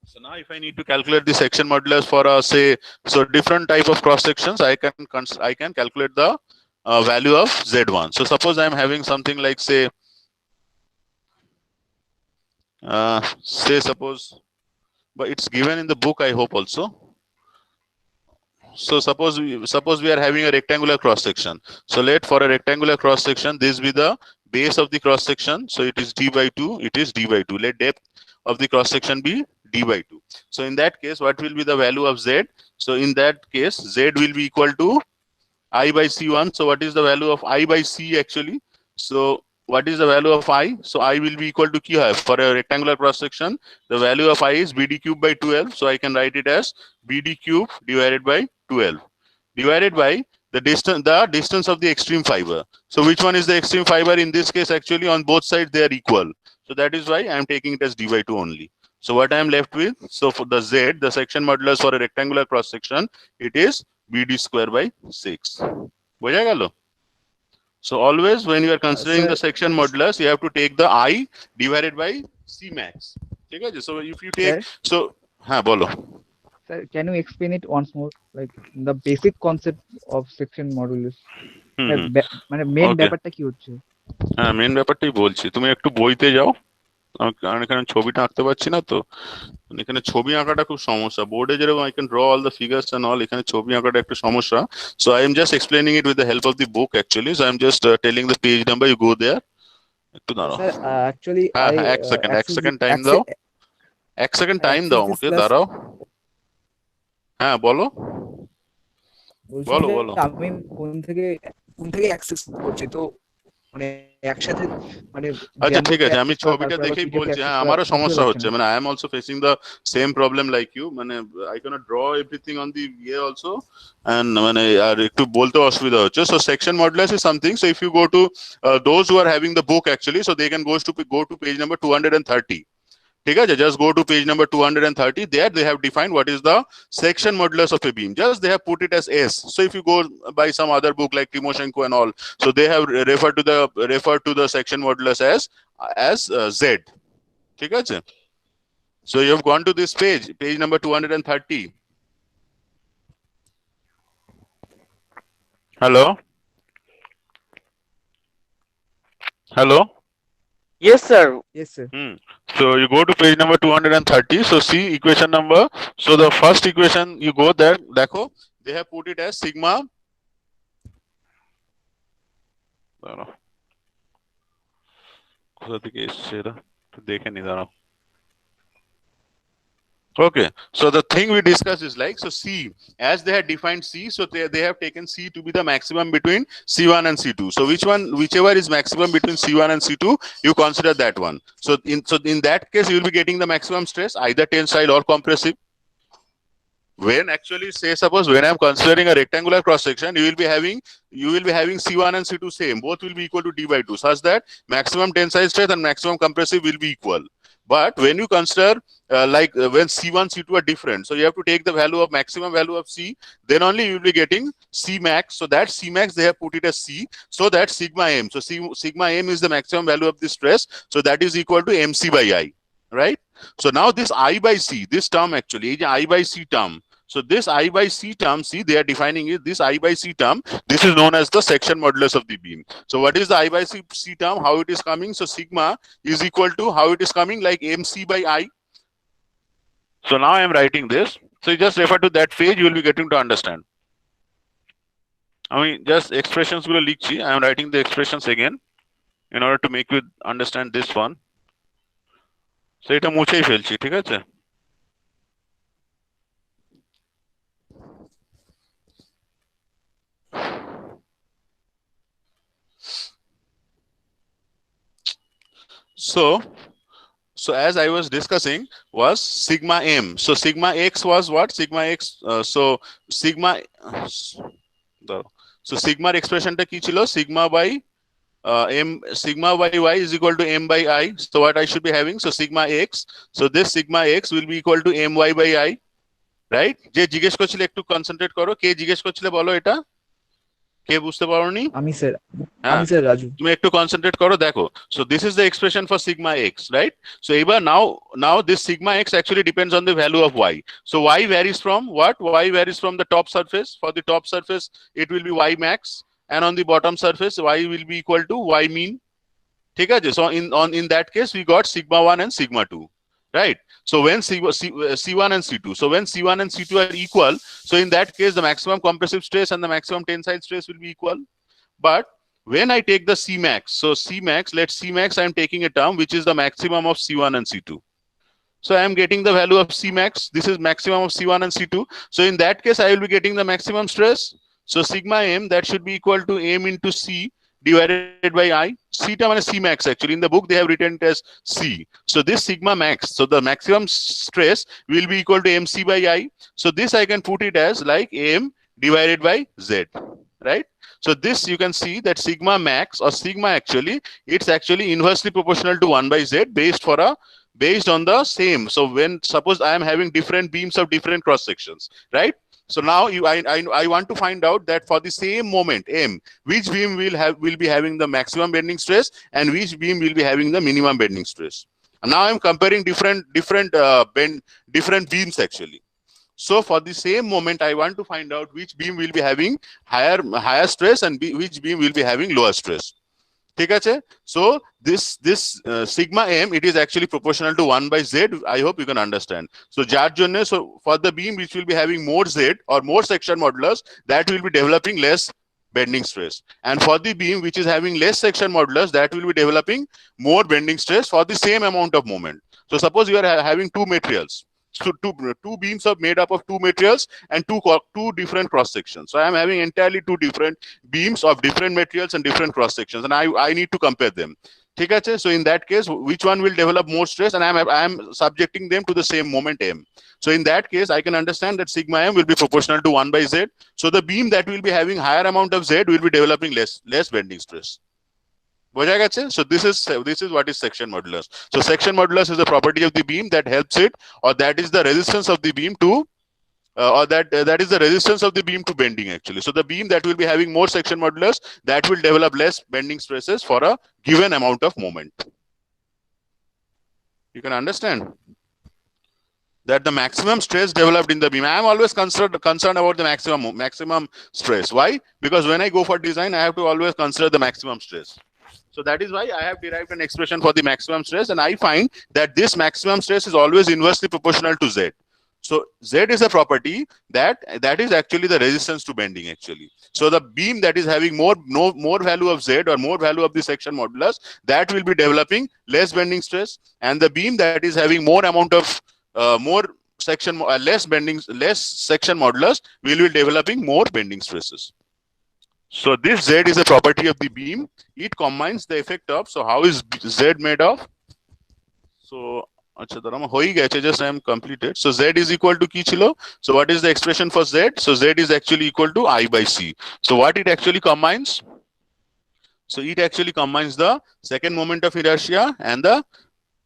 so now if I need to calculate the section modulus for say, so different type of cross sections, I can calculate the value of Z1. So suppose I am having something like say suppose, but it's given in the book I hope also. So suppose we are having a rectangular cross section. So let for a rectangular cross section, this be the base of the cross section. So it is d by 2. It is d by 2. Let depth of the cross section be d by 2. So in that case, what will be the value of z? So in that case, z will be equal to I by C1. So what is the value of I by C actually? So what is the value of I? So I will be equal to Q. For a rectangular cross section, the value of I is BD cube by 12. So I can write it as BD cube divided by 12 divided by the distance of the extreme fiber. So which one is the extreme fiber? In this case, actually on both sides they are equal. So that is why I am taking it as d by 2 only. So what I am left with, so for the Z, the section modulus for a rectangular cross section, it is BD square by 6. বোঝা গেল? So always when you are considering sir, the section modulus, you have to take the I divided by C max. Okay, so if you take, sir, bolo. sir, can you explain it once more? Like the basic concept of section modulus. মানে main ওকে, ব্যাপারটা কি হচ্ছে? হ্যাঁ main ব্যাপারটাই বলছি, তুমি একটু বইতে যাও, কারণ এখানে ছবিটা আঁকতে পারছি না তো, এখানে ছবি আঁকাটা খুব সমস্যা, বোর্ডে যেরকম I can draw all the figures and all, এখানে ছবি আঁকাটা একটু সমস্যা। So I am just explaining it with the help of the book actually, so I am just telling the page number, you go there. একটু দাঁড়াও, sir actually হ্যাঁ হ্যাঁ এক সেকেন্ড টাইম দাও, এক সেকেন্ড টাইম দাও আমাকে, দাঁড়াও। হ্যাঁ বলো বলো বলো। আমি ফোন থেকে অ্যাক্সেস করছি তো, মানে একসাথে মানে আচ্ছা ঠিক আছে, আমি ছবিটা দেখেই বলছি। হ্যাঁ আমারও সমস্যা হচ্ছে, মানে I am also facing the same problem like you, মানে I can't draw everything on the ইয়ে অলসো, এন্ড মানে আর একটু বলতে অসুবিধা হচ্ছে। So section modulus is something, so if you go to those who are having the book actually, so they can go to page number 230. ঠিক আছে, just go to page number 230. There they have defined what is the section modulus of a beam. Just they have put it as S. So if you go by some other book like Timoshenko and all, so they have referred to the section modulus as Z. ঠিক আছে, so you have gone to this page number 230. Hello. Yes, sir. Yes, sir. So you go to page number 230. So see equation number. So the first equation, you go there. Dekho, they have put it as sigma. Okay, so the thing we discussed is like, so C, as they had defined C, so they have taken C to be the maximum between C1 and C2. So whichever is maximum between C1 and C2, you consider that one. So in that case, you will be getting the maximum stress, either tensile or compressive. When actually, say suppose when I am considering a rectangular cross section, you will be having C1 and C2 same, both will be equal to D by 2, such that maximum tensile stress and maximum compressive will be equal. But when you consider when C1, C2 are different, so you have to take the maximum value of C, then only you will be getting C max. So that C max they have put it as C, so that sigma M. So sigma M is the maximum value of the stress, so that is equal to MC by I, right? So now this I by C, this term actually is I by C term. So this I by C term, see they are defining it, this I by C term, this is known as the section modulus of the beam. So what is the I by C term, how it is coming? So sigma is equal to, how it is coming, like MC by I. So now I am writing this. So you just refer to that page, you will be getting to understand. I mean, just expressions gulo likhchi, I am writing the expressions again in order to make you understand this one. So এটা মুছেই ফেলছি, ঠিক আছে? So as I was discussing was sigma M. So sigma X was what? Sigma X. So sigma expression ta ki chilo? Sigma by M, sigma by Y is equal to M by I. So what I should be having? So sigma X. So this sigma X will be equal to My by I, right? যে জিজ্ঞেস করছিল একটু concentrate করো, কে জিজ্ঞেস করছিলে বলো এটা? কে বুঝতে পারোনি? আমি স্যার রাজু। তুমি একটু কনসেন্ট্রেট করো, দেখো। So this is the expression for sigma X, right? So এবার now this sigma X actually depends on the value of Y. So Y varies from what? Y varies from the top surface. For the top surface, it will be Y max, and on the bottom surface, Y will be equal to Y mean. ঠিক আছে? So in that case, we got sigma 1 and sigma 2. Right? So when C1 and C2, so when C1 and C2 are equal, so in that case, the maximum compressive stress and the maximum tensile stress will be equal. But when I take the C max, so C max, let C max, I am taking a term which is the maximum of C1 and C2. So I am getting the value of C max. This is maximum of C1 and C2. So in that case, I will be getting the maximum stress. So sigma M, that should be equal to M into C divided by I. C term and C max actually, in the book they have written it as C. So this sigma max, so the maximum stress will be equal to MC by I. So this I can put it as like M divided by Z, right? So this you can see that sigma max or sigma actually, it's actually inversely proportional to 1 by Z based on the same. So when suppose I am having different beams of different cross sections, right? So now I want to find out that for the same moment M, which beam will be having the maximum bending stress and which beam will be having the minimum bending stress. And now I'm comparing different beams actually. So for the same moment, I want to find out which beam will be having higher stress and which beam will be having lower stress. So this sigma m, it is actually proportional to 1 by z. I hope you can understand. So so for the beam which will be having more z or more section modulus, that will be developing less bending stress, and for the beam which is having less section modulus, that will be developing more bending stress for the same amount of moment. So suppose you are having two materials. So two beams are made up of two materials and two different cross sections. So I am having entirely two different beams of different materials and different cross sections, and I need to compare them. So in that case, which one will develop more stress, and I am subjecting them to the same moment m. So in that case, I can understand that sigma m will be proportional to 1 by z. So the beam that will be having higher amount of z will be developing less bending stress. So this is what is section modulus. So section modulus is a property of the beam that helps it, or that is the resistance of the beam to, or that is the resistance of the beam to bending actually. So the beam that will be having more section modulus, that will develop less bending stresses for a given amount of moment. You can understand that the maximum stress developed in the beam, I am always concerned about the maximum stress. Why? Because when I go for design, I have to always consider the maximum stress. So that is why I have derived an expression for the maximum stress, and I find that this maximum stress is always inversely proportional to Z. So Z is a property that is actually the resistance to bending actually. So the beam that is having more value of Z or more value of the section modulus, that will be developing less bending stress, and the beam that is having more amount of less section modulus will be developing more bending stresses. So this Z is a property of the beam. It combines the effect of, so how is Z made of? So just I am completed. So Z is equal to ki chilo. So what is the expression for Z? So Z is actually equal to I by C. So what it actually combines? So it actually combines the second moment of inertia and the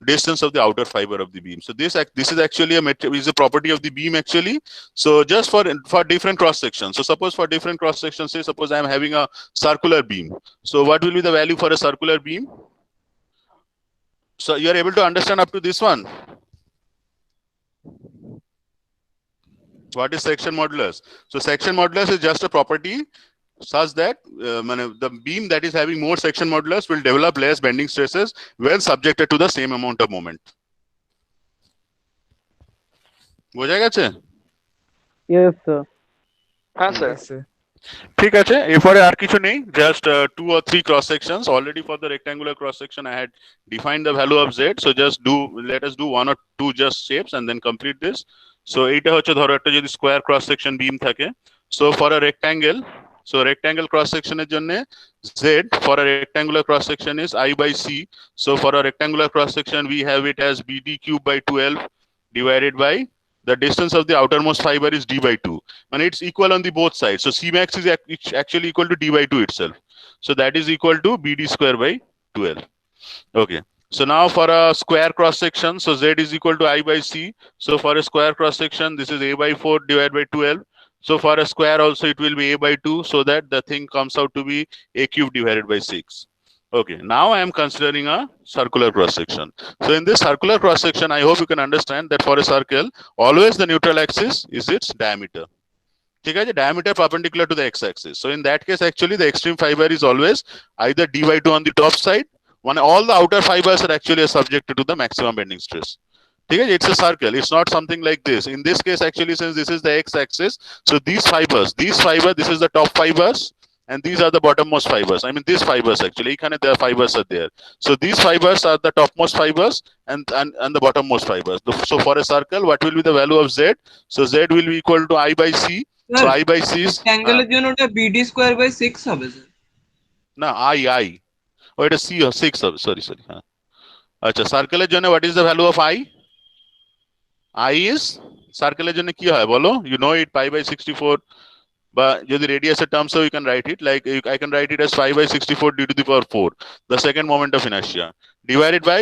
distance of the outer fiber of the beam. So this is actually is a property of the beam actually. So just for different cross sections. So suppose for different cross sections, say suppose I am having a circular beam. So what will be the value for a circular beam? So you are able to understand up to this one. What is section modulus? So section modulus is just a property such that the beam that is having more section modulus will develop less bending stresses when subjected to the same amount of moment. বোঝা গেছে? Yes, sir. হ্যাঁ sir Yes, sir. ঠিক আছে, এরপরে আর কিছু নেই, just 2 or 3 cross sections. Already for the rectangular cross section I had defined the value of z, so just let us do 1 or 2 just shapes and then complete this. So এইটা হচ্ছে ধরো একটা যদি স্কয়ার ক্রস সেকশন বিম থাকে, so for a rectangle, so rectangle cross section এর জন্য z for a rectangular cross section is I by c. So for a rectangular cross section we have it as bd cube by 12 divided by the distance of the outermost fiber is d by 2, and it's equal on the both sides. So Cmax is actually equal to d by 2 itself. So that is equal to bd square by 12. Okay. So now for a square cross section, so z is equal to I by c. So for a square cross section, this is a by 4 divided by 12. So for a square also it will be a by 2, so that the thing comes out to be a cube divided by 6. Okay, now I am considering a circular cross section. So in this circular cross section, I hope you can understand that for a circle, always the neutral axis is its diameter. Okay, the diameter perpendicular to the x-axis. So in that case, actually the extreme fiber is always either d by 2 on the top side, when all the outer fibers are actually subjected to the maximum bending stress. Okay, it's a circle, it's not something like this. In this case, actually, since this is the x-axis, so these fibers, this is the top fibers, and these are the bottommost fibers. I mean, these fibers actually, the fibers are there. So these fibers are the topmost fibers and the bottommost fibers. So for a circle, what will be the value of z? So z will be equal to I by c. So I by c is অ্যাঙ্গেলের জন্য ওটা bd square by 6 হবে sir. না I. Oh, it is c or 6 হবে, sorry. আচ্ছা, সার্কেলের জন্য what is the value of I? I is সার্কেলের জন্য কি হয় বলো? You know it, pi by 64. But যদি radius terms, so you can write it like I can write it as 5 by 64 d to the power 4, the second moment of inertia, divided by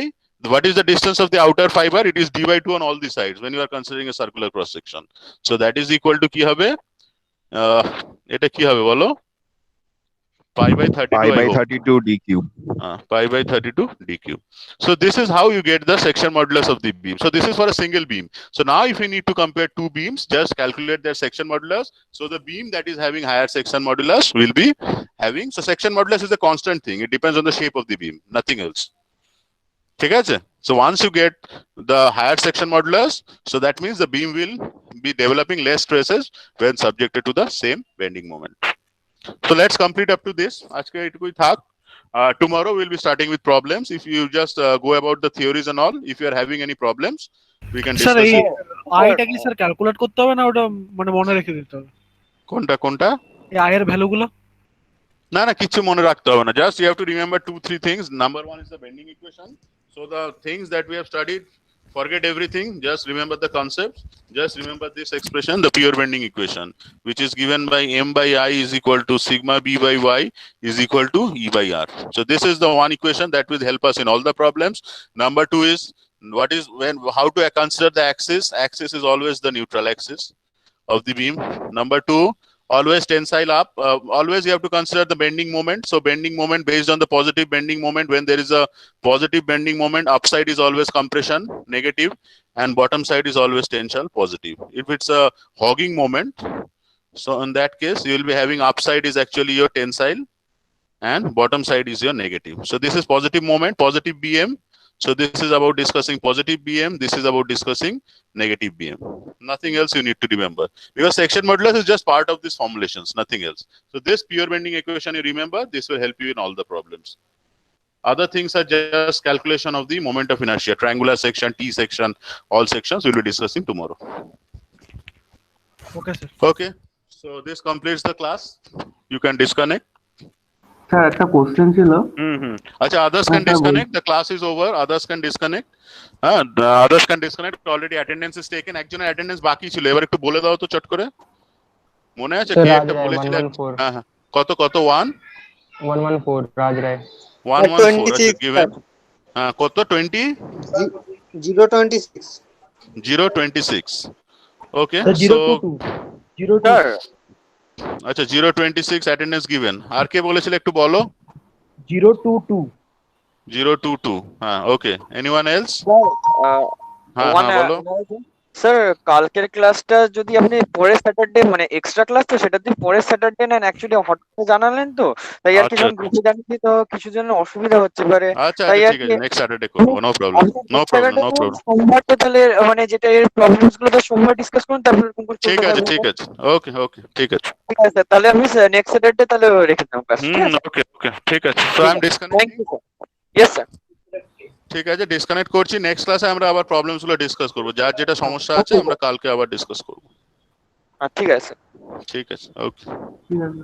what is the distance of the outer fiber? It is d by 2 on all the sides when you are considering a circular cross section. So that is equal to ki hobe? এটা কি হবে বলো? Pi by 32 Pi I by hope. 32 d cube. Pi by 32 d cube. So this is how you get the section modulus of the beam. So this is for a single beam. So now if you need to compare two beams, just calculate their section modulus. So the beam that is having higher section modulus will be having, so section modulus is a constant thing. It depends on the shape of the beam, nothing else. ঠিক আছে? So once you get the higher section modulus, so that means the beam will be developing less stresses when subjected to the same bending moment. So let's complete up to this. আজকে এটুকুই থাক. Tomorrow we'll be starting with problems. If you just go about the theories and all, if you are having any problems, we can sir discuss এই it. আইটা কি sir calculate করতে হবে না ওটা মানে মনে রেখে দিতে হবে কোনটা? এই আয়ের ভ্যালুগুলো? না কিচ্ছু মনে রাখতে হবে না. Just you have to remember 2-3 things. Number one is the bending equation. So the things that we have studied, forget everything. Just remember the concepts. Just remember this expression, the pure bending equation, which is given by m by I is equal to sigma b by y is equal to E by R. So this is the one equation that will help us in all the problems. Number two is how to consider the axis. Axis is always the neutral axis of the beam. Number two, always tensile up. Always you have to consider the bending moment. So bending moment based on the positive bending moment. When there is a positive bending moment, upside is always compression, negative, and bottom side is always tensile, positive. If it's a hogging moment, so in that case you will be having upside is actually your tensile and bottom side is your negative. So this is positive moment, positive BM. So this is about discussing positive BM. This is about discussing negative BM. Nothing else you need to remember, because section modulus is just part of these formulations, nothing else. So this pure bending equation you remember, this will help you in all the problems. Other things are just calculation of the moment of inertia, triangular section, T section, all sections we'll be discussing tomorrow. Okay sir. Okay, so this completes the class. You can disconnect. Sir একটা question ছিল। Acha, others can disconnect. The class is over. Others can disconnect. Others can disconnect. Already attendance is taken. একজনের attendance বাকি ছিল, এবার একটু বলে দাও তো চট করে। মনে আছে কে একটা বলেছিল? হ্যাঁ কত 114 রাজ রায় 114 given. কত 20 026 Okay, so স্যার আচ্ছা 026 attendance given. আর কে বলেছিল একটু বলো? 022 হ্যাঁ ওকে. Anyone else? হ্যাঁ বলো। স্যার কালকের ক্লাসটা যদি আপনি পরের স্যাটারডে মানে এক্সট্রা ক্লাস তো সেটা যদি পরের স্যাটারডে নেন, অ্যাকচুয়ালি হঠাৎ করে জানালেন তো তাই আর কি, যখন গ্রুপে জানিয়েছি তো কিছু জন্য অসুবিধা হচ্ছে পারে, আচ্ছা তাই আর ঠিক কি আছে, নেক্সট স্যাটারডে করব, no problem no problem no problem. সোমবার তো তাহলে মানে যেটা এর প্রবলেমস গুলো তো সোমবার ডিসকাস করুন, তারপর ঠিক আছে ওকে ঠিক আছে ঠিক আছে স্যার, তাহলে আমি নেক্সট স্যাটারডে তাহলে রেখে দিলাম ক্লাস। ওকে ঠিক আছে। So I am disconnecting. Thank you sir. Yes sir. ঠিক আছে, ডিসকানেক্ট করছি। নেক্সট ক্লাসে আমরা আবার প্রবলেমস গুলো ডিসকাস করব, যার যেটা সমস্যা আছে আমরা কালকে আবার ডিসকাস করব। ঠিক আছে ঠিক আছে ওকে। ঠিক আছে।